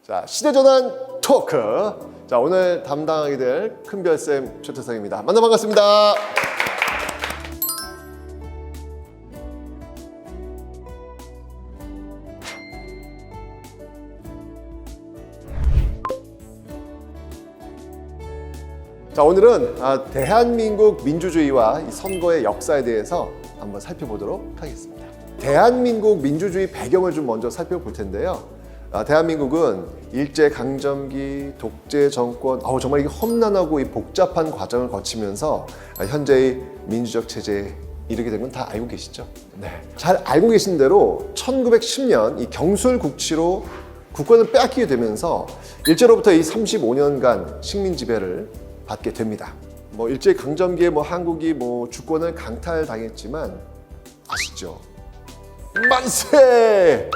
자, 시대전환 토크. 자, 오늘 담당하게 될 큰별쌤 최태성입니다. 만나 반갑습니다. 자, 오늘은 대한민국 민주주의와 이 선거의 역사에 대해서 한번 살펴보도록 하겠습니다. 대한민국 민주주의 배경을 좀 먼저 살펴볼 텐데요. 대한민국은 일제강점기, 독재 정권, 정말 이게 험난하고 이 복잡한 과정을 거치면서 현재의 민주적 체제에 이르게 된 건 다 알고 계시죠? 네. 잘 알고 계신 대로 1910년 이 경술국치로 국권을 빼앗기게 되면서 일제로부터 이 35년간 식민 지배를 받게 됩니다. 일제강점기에 한국이 주권을 강탈당했지만 아시죠? 만세!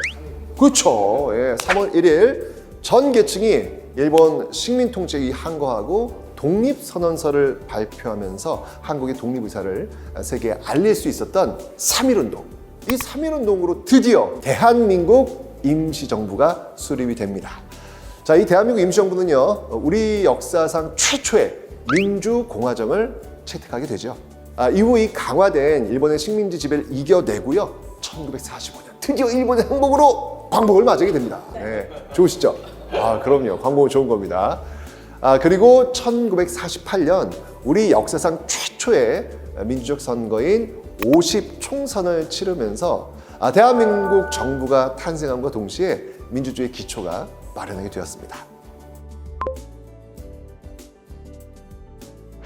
그렇죠. 3월 1일 전 계층이 일본 식민 통치에 항거하고 독립선언서를 발표하면서 한국의 독립의사를 세계에 알릴 수 있었던 3.1운동. 이 3.1운동으로 드디어 대한민국 임시정부가 수립이 됩니다. 자, 이 대한민국 임시정부는요, 우리 역사상 최초의 민주공화정을 채택하게 되죠. 이후 이 강화된 일본의 식민지 지배를 이겨내고요, 1945년 드디어 일본의 항복으로 광복을 맞이하게 됩니다. 네, 좋으시죠? 그럼요. 광복은 좋은 겁니다. 그리고 1948년 우리 역사상 최초의 민주적 선거인 50총선을 치르면서 대한민국 정부가 탄생함과 동시에 민주주의의 기초가 마련하게 되었습니다.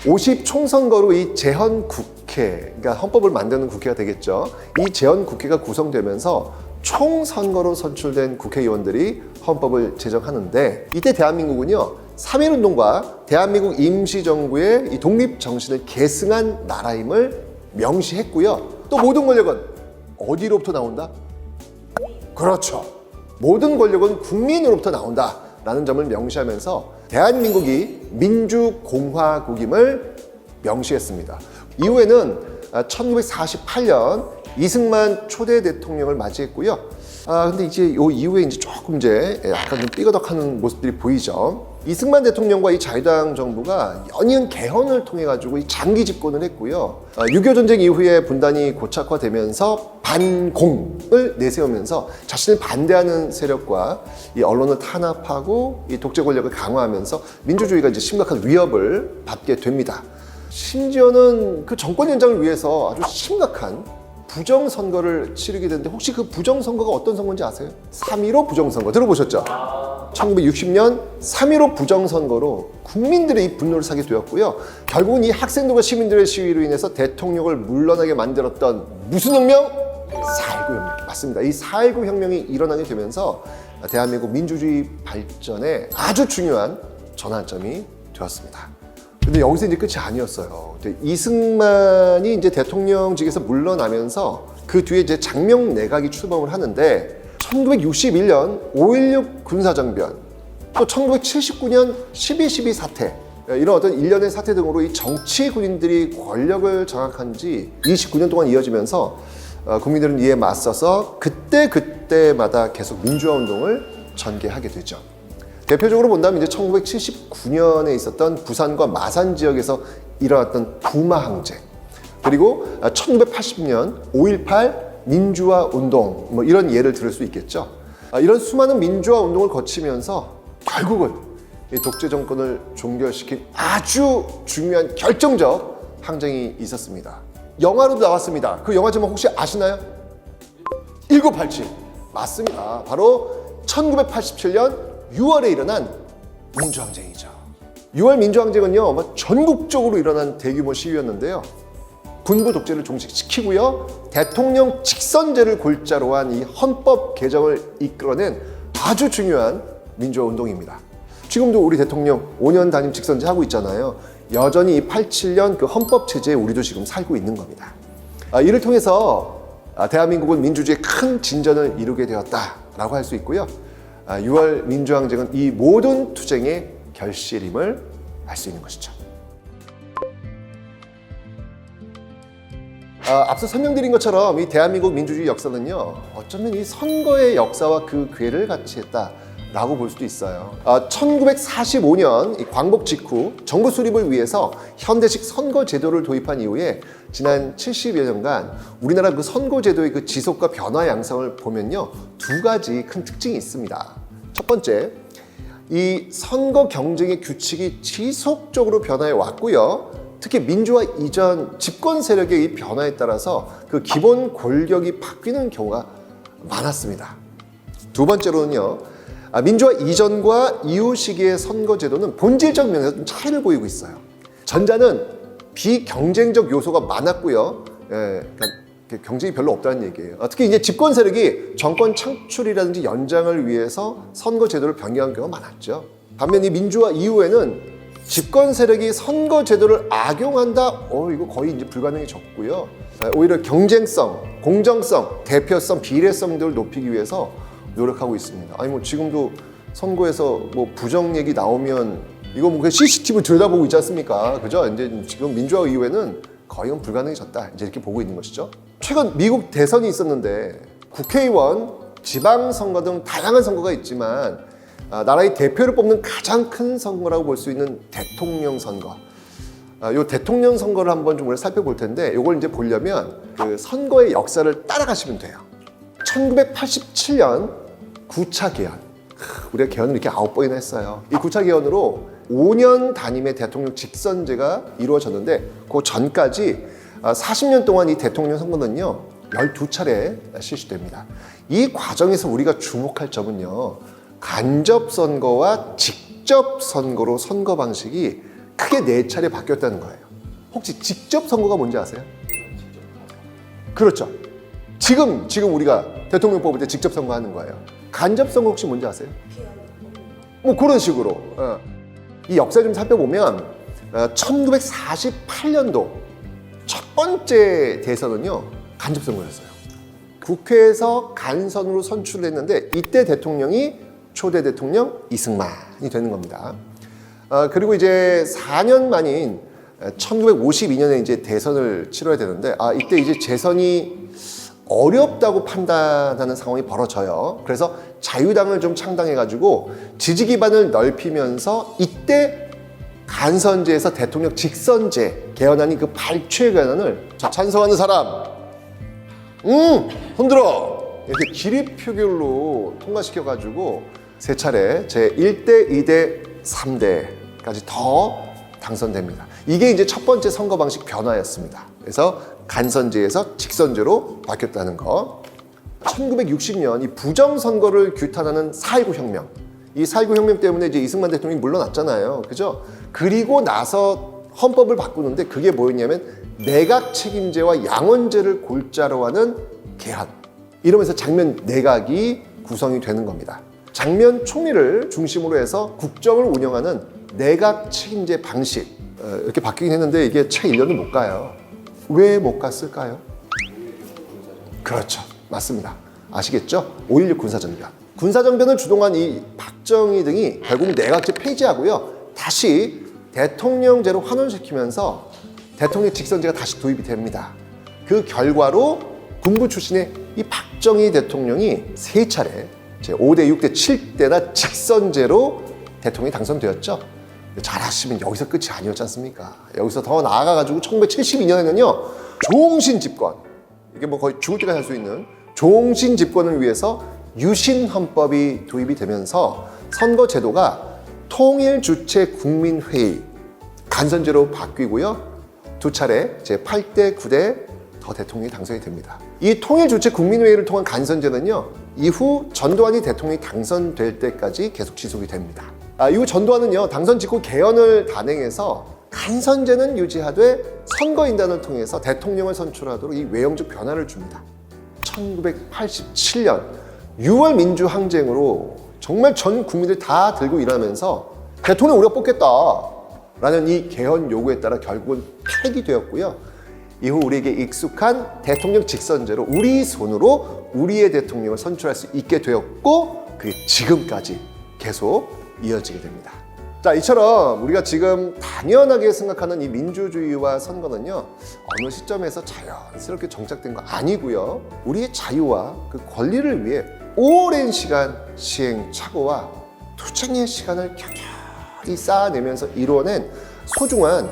50총선거로 이 제헌국회, 그러니까 헌법을 만드는 국회가 되겠죠. 이 제헌국회가 구성되면서 총선거로 선출된 국회의원들이 헌법을 제정하는데, 이때 대한민국은요 3.1운동과 대한민국 임시정부의 이 독립정신을 계승한 나라임을 명시했고요. 또 모든 권력은 어디로부터 나온다? 그렇죠. 모든 권력은 국민으로부터 나온다 라는 점을 명시하면서 대한민국이 민주공화국임을 명시했습니다. 이후에는 1948년 이승만 초대 대통령을 맞이했고요. 근데 이제 이 이후에 조금 약간 좀 삐거덕하는 모습들이 보이죠. 이승만 대통령과 이 자유당 정부가 연이은 개헌을 통해 가지고 이 장기 집권을 했고요. 6.25 전쟁 이후에 분단이 고착화되면서 반공을 내세우면서 자신을 반대하는 세력과 이 언론을 탄압하고 이 독재 권력을 강화하면서 민주주의가 이제 심각한 위협을 받게 됩니다. 심지어는 그 정권 연장을 위해서 아주 심각한 부정선거를 치르게 되는데, 혹시 그 부정선거가 어떤 선거인지 아세요? 3.15 부정선거 들어보셨죠? 1960년 3.15 부정선거로 국민들의 이 분노를 사게 되었고요. 결국은 이 학생들과 시민들의 시위로 인해서 대통령을 물러나게 만들었던 무슨 혁명? 4.19 혁명. 맞습니다. 이 4.19 혁명이 일어나게 되면서 대한민국 민주주의 발전에 아주 중요한 전환점이 되었습니다. 근데 여기서 이제 끝이 아니었어요. 이승만이 이제 대통령직에서 물러나면서 그 뒤에 이제 장명 내각이 출범을 하는데, 1961년 5.16 군사정변, 또 1979년 12.12 사태, 이런 어떤 일련의 사태 등으로 이 정치 군인들이 권력을 장악한 지 29년 동안 이어지면서 국민들은 이에 맞서서 그때마다 계속 민주화 운동을 전개하게 되죠. 대표적으로 본다면 이제 1979년에 있었던 부산과 마산 지역에서 일어났던 부마항쟁, 그리고 1980년 5.18 민주화 운동, 이런 예를 들을 수 있겠죠. 이런 수많은 민주화 운동을 거치면서 결국은 이 독재 정권을 종결시킨 아주 중요한 결정적 항쟁이 있었습니다. 영화로도 나왔습니다. 그 영화 제목 혹시 아시나요? 1987. 맞습니다. 바로 1987년 6월에 일어난 민주항쟁이죠. 6월 민주항쟁은요, 전국적으로 일어난 대규모 시위였는데요. 군부 독재를 종식시키고요, 대통령 직선제를 골자로 한 이 헌법 개정을 이끌어낸 아주 중요한 민주화 운동입니다. 지금도 우리 대통령 5년 단임 직선제 하고 있잖아요. 여전히 이 87년 그 헌법 체제에 우리도 지금 살고 있는 겁니다. 이를 통해서 대한민국은 민주주의의 큰 진전을 이루게 되었다라고 할 수 있고요. 6월 민주항쟁은 이 모든 투쟁의 결실임을 알 수 있는 것이죠. 앞서 설명드린 것처럼 이 대한민국 민주주의 역사는요, 어쩌면 이 선거의 역사와 그 궤를 같이 했다 라고 볼 수도 있어요. 1945년 이 광복 직후 정부 수립을 위해서 현대식 선거 제도를 도입한 이후에 지난 70여 년간 우리나라 그 선거 제도의 그 지속과 변화 양상을 보면요, 두 가지 큰 특징이 있습니다. 첫 번째, 이 선거 경쟁의 규칙이 지속적으로 변화해 왔고요. 특히 민주화 이전 집권 세력의 이 변화에 따라서 그 기본 골격이 바뀌는 경우가 많았습니다. 두 번째로는요, 민주화 이전과 이후 시기의 선거 제도는 본질적 면에서 좀 차이를 보이고 있어요. 전자는 비경쟁적 요소가 많았고요. 그러니까 경쟁이 별로 없다는 얘기예요. 특히 이제 집권 세력이 정권 창출이라든지 연장을 위해서 선거 제도를 변경한 경우가 많았죠. 반면 이 민주화 이후에는 집권 세력이 선거 제도를 악용한다? 이거 거의 이제 불가능해졌고요. 오히려 경쟁성, 공정성, 대표성, 비례성 등을 높이기 위해서 노력하고 있습니다. 아니 뭐 지금도 선거에서 뭐 부정 얘기 나오면 이거 뭐 CCTV 들여다보고 있지 않습니까? 그죠? 이제 지금 민주화 이후에는 거의 불가능해졌다. 이제 이렇게 보고 있는 것이죠. 최근 미국 대선이 있었는데 국회의원, 지방선거 등 다양한 선거가 있지만 나라의 대표를 뽑는 가장 큰 선거라고 볼 수 있는 대통령 선거. 이 대통령 선거를 한번 좀 우리가 살펴볼 텐데 이걸 이제 보려면 그 선거의 역사를 따라가시면 돼요. 1987년 9차 개헌. 우리가 개헌을 이렇게 9번이나 했어요. 이 9차 개헌으로 5년 단임의 대통령 직선제가 이루어졌는데 그 전까지 40년 동안 이 대통령 선거는요 12차례 실시됩니다. 이 과정에서 우리가 주목할 점은요, 간접선거와 직접선거로 선거 방식이 크게 4차례 바뀌었다는 거예요. 혹시 직접선거가 뭔지 아세요? 그렇죠. 지금 우리가 대통령 뽑을 때 직접 선거하는 거예요. 간접선거 혹시 뭔지 아세요? 뭐 그런 식으로. 이 역사 좀 살펴보면 1948년도 첫 번째 대선은요 간접선거였어요. 국회에서 간선으로 선출했는데 이때 대통령이 초대 대통령 이승만이 되는 겁니다. 그리고 이제 4년 만인 1952년에 이제 대선을 치러야 되는데 이때 이제 재선이 어렵다고 판단하는 상황이 벌어져요. 그래서 자유당을 좀 창당해가지고 지지 기반을 넓히면서 이때 간선제에서 대통령 직선제 개헌안이 그 발췌 개헌안을 찬성하는 사람, 손들어! 이렇게 기립표결로 통과시켜가지고 3차례 제1대, 2대, 3대까지 더 당선됩니다. 이게 이제 첫 번째 선거 방식 변화였습니다. 그래서 간선제에서 직선제로 바뀌었다는 거. 1960년 이 부정선거를 규탄하는 4.19 혁명. 이 4.19 혁명 때문에 이제 이승만 대통령이 물러났잖아요. 그죠? 그리고 나서 헌법을 바꾸는데 그게 뭐였냐면 내각 책임제와 양원제를 골자로 하는 개헌. 이러면서 장면 내각이 구성이 되는 겁니다. 장면 총리를 중심으로 해서 국정을 운영하는 내각 책임제 방식. 이렇게 바뀌긴 했는데 이게 채 1년은 못 가요. 왜 못 갔을까요? 그렇죠. 맞습니다. 아시겠죠? 5.16 군사정변. 군사정변을 주동한 이 박정희 등이 결국 내각제 폐지하고요. 다시 대통령제로 환원시키면서 대통령 직선제가 다시 도입이 됩니다. 그 결과로 군부 출신의 이 박정희 대통령이 3차례 제5대, 6대, 7대나 직선제로 대통령이 당선되었죠. 잘 아시면 여기서 끝이 아니었지 않습니까? 여기서 더 나아가가지고 1972년에는요 종신 집권, 이게 뭐 거의 죽을 때까지 할 수 있는 종신 집권을 위해서 유신헌법이 도입이 되면서 선거 제도가 통일주체 국민회의 간선제로 바뀌고요. 2차례 제8대, 9대 더 대통령이 당선이 됩니다. 이 통일주체 국민회의를 통한 간선제는요 이후 전두환이 대통령이 당선될 때까지 계속 지속이 됩니다. 이후 전두환은요 당선 직후 개헌을 단행해서 간선제는 유지하되 선거인단을 통해서 대통령을 선출하도록 이 외형적 변화를 줍니다. 1987년 6월 민주항쟁으로 정말 전 국민들 다 들고 일하면서 대통령 우리가 뽑겠다라는 이 개헌 요구에 따라 결국은 폐기되었고요. 이후 우리에게 익숙한 대통령 직선제로 우리 손으로 우리의 대통령을 선출할 수 있게 되었고 그게 지금까지 계속 이어지게 됩니다. 자, 이처럼 우리가 지금 당연하게 생각하는 이 민주주의와 선거는요 어느 시점에서 자연스럽게 정착된 거 아니고요. 우리의 자유와 그 권리를 위해 오랜 시간 시행착오와 투쟁의 시간을 켜켜이 쌓아내면서 이루어낸 소중한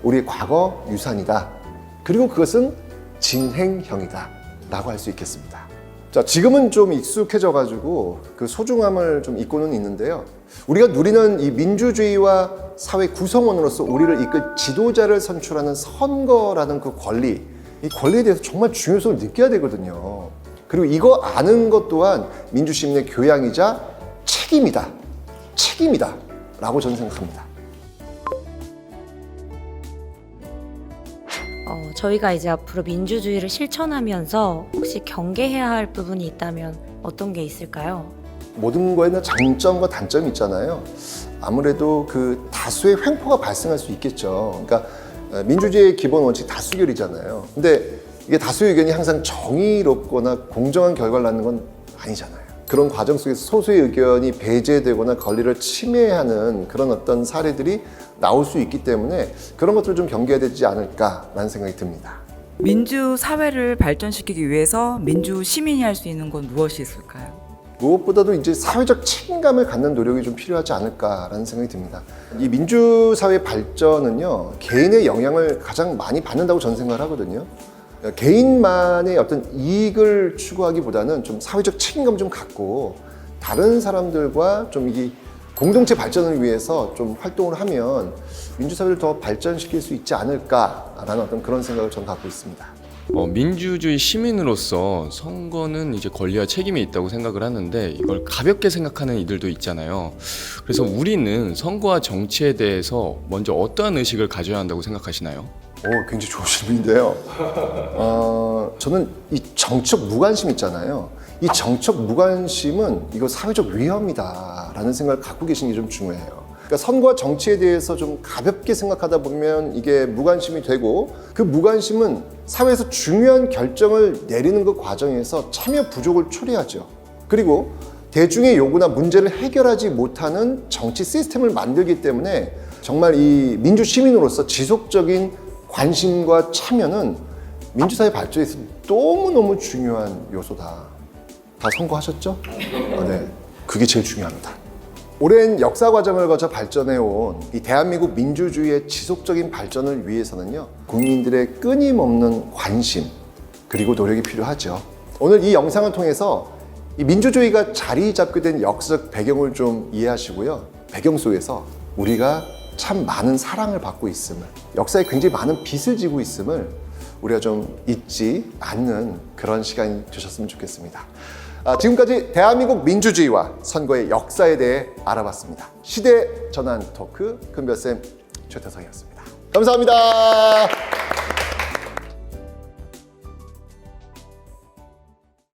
우리의 과거 유산이다. 그리고 그것은 진행형이다 라고 할 수 있겠습니다. 자, 지금은 좀 익숙해져가지고 그 소중함을 좀 잊고는 있는데요. 우리가 누리는 이 민주주의와 사회 구성원으로서 우리를 이끌 지도자를 선출하는 선거라는 그 권리, 이 권리에 대해서 정말 중요성을 느껴야 되거든요. 그리고 이거 아는 것 또한 민주시민의 교양이자 책임이다 라고 저는 생각합니다. 저희가 이제 앞으로 민주주의를 실천하면서 혹시 경계해야 할 부분이 있다면 어떤 게 있을까요? 모든 거에는 장점과 단점이 있잖아요. 아무래도 그 다수의 횡포가 발생할 수 있겠죠. 그러니까 민주주의의 기본 원칙 다수결이잖아요. 근데 이게 다수의 의견이 항상 정의롭거나 공정한 결과를 낳는 건 아니잖아요. 그런 과정 속에서 소수의 의견이 배제되거나 권리를 침해하는 그런 어떤 사례들이 나올 수 있기 때문에 그런 것들을 좀 경계해야 되지 않을까라는 생각이 듭니다. 민주 사회를 발전시키기 위해서 민주 시민이 할 수 있는 건 무엇이 있을까요? 무엇보다도 이제 사회적 책임감을 갖는 노력이 좀 필요하지 않을까라는 생각이 듭니다. 이 민주사회 발전은요, 개인의 영향을 가장 많이 받는다고 저는 생각을 하거든요. 개인만의 어떤 이익을 추구하기보다는 좀 사회적 책임감 좀 갖고 다른 사람들과 좀 이 공동체 발전을 위해서 좀 활동을 하면 민주사회를 더 발전시킬 수 있지 않을까라는 어떤 그런 생각을 저는 갖고 있습니다. 민주주의 시민으로서 선거는 이제 권리와 책임이 있다고 생각을 하는데 이걸 가볍게 생각하는 이들도 있잖아요. 그래서 우리는 선거와 정치에 대해서 먼저 어떠한 의식을 가져야 한다고 생각하시나요? 굉장히 좋은 질문인데요. 저는 이 정책 무관심 있잖아요. 이 정책 무관심은 이거 사회적 위험이다라는 생각을 갖고 계시는 게 좀 중요해요. 그러니까 선거와 정치에 대해서 좀 가볍게 생각하다 보면 이게 무관심이 되고 그 무관심은 사회에서 중요한 결정을 내리는 그 과정에서 참여 부족을 초래하죠. 그리고 대중의 요구나 문제를 해결하지 못하는 정치 시스템을 만들기 때문에 정말 이 민주 시민으로서 지속적인 관심과 참여는 민주사회 발전에 있어서 너무너무 중요한 요소다. 다 선거하셨죠? 네, 그게 제일 중요합니다. 오랜 역사 과정을 거쳐 발전해온 이 대한민국 민주주의의 지속적인 발전을 위해서는요, 국민들의 끊임없는 관심 그리고 노력이 필요하죠. 오늘 이 영상을 통해서 이 민주주의가 자리 잡게 된 역사적 배경을 좀 이해하시고요, 배경 속에서 우리가 참 많은 사랑을 받고 있음을, 역사에 굉장히 많은 빚을 지고 있음을 우리가 좀 잊지 않는 그런 시간이 되셨으면 좋겠습니다. 지금까지 대한민국 민주주의와 선거의 역사에 대해 알아봤습니다. 시대 전환 토크 큰별쌤 최태성이었습니다. 감사합니다.